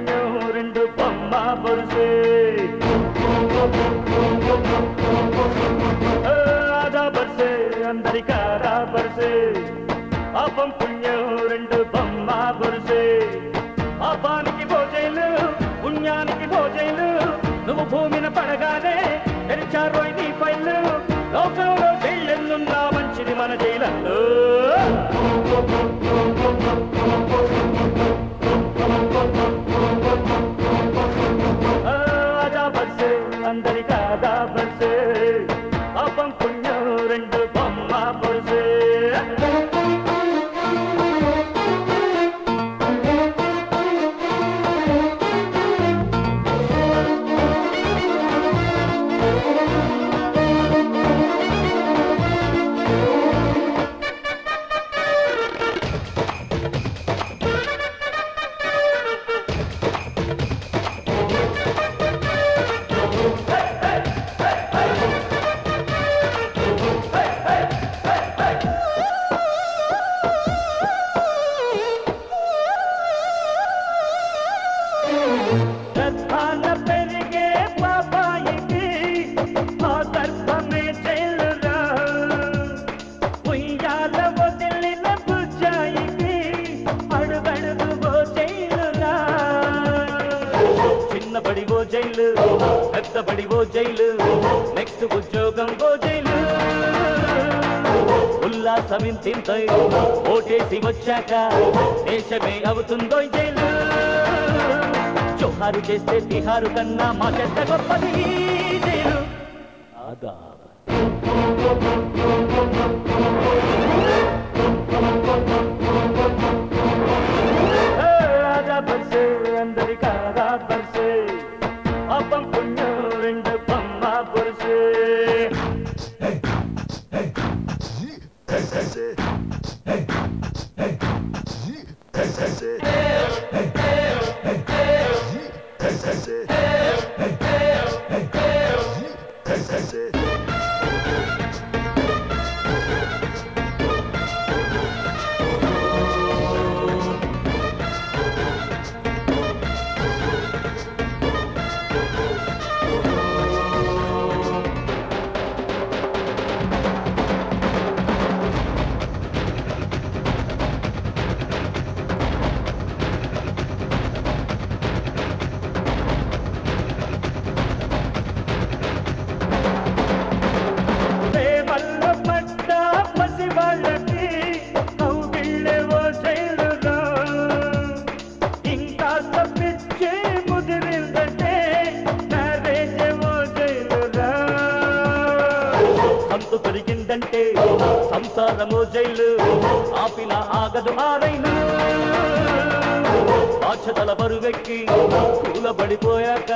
పుణ్యం రెండు బొమ్మ బొరుసే ఆదా బర్సే అందరికాదా బర్సే పాపం పుణ్యం రెండు బొమ్మ బొరుసే పాపానికి భోజైలు పుణ్యానికి భోజైలు నువ్వు భూమిన పడగానే తెరిచారోయ్ నీ పైలు లోకంలో జైళ్ళెన్నున్నా మంచిది మన జైలల్లో ఆదా బర్సే అందరికాదా బర్సే పాపం పుణ్యం రెండు బొమ్మ బొరుసే బడివో జైలు పెద్ద బడివో జైలు నెక్స్ట్ ఉద్యోగం ఓ జైలు ఉల్లాసమింతింతై ఓటేసి వచ్చాక దేశమే అవుతుందో జైలు జోహారు చేస్తే తిహారు కన్నా మా చెత్త గొప్పది జైలు ఆదా ఆదా బర్సే అందరికాదా బర్సే పాపం పుణ్యం రెండు బొమ్మ బొరుసే పెరిగిందంటే సంసారమో జైలు ఆపిన ఆగదు ఆరైనా బాధ్యతల బరువెక్కి కూలబడిపోయాక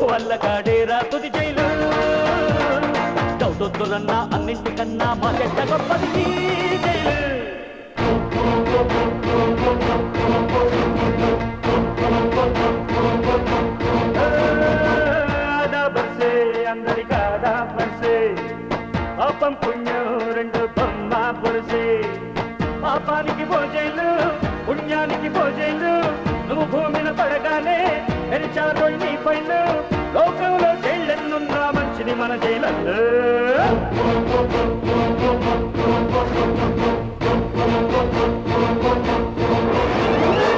వల్ల కాడేరా తుది జైలు దౌదొద్దురన్నా అన్నింటికన్నా మా చెడ్డ గొప్పది జైలు ఆదా బర్సే అందరికాదా బర్సే పాపం పుణ్యం రెండు బొమ్మ బొరుసే పాపానికి భోజైలు పుణ్యానికి భోజైలు నువ్వు భూమిన పడగానే తెరిచారోయ్ నీ పైలు లోకంలో జైళ్ళెన్నున్నా మంచిది మన జైలల్లో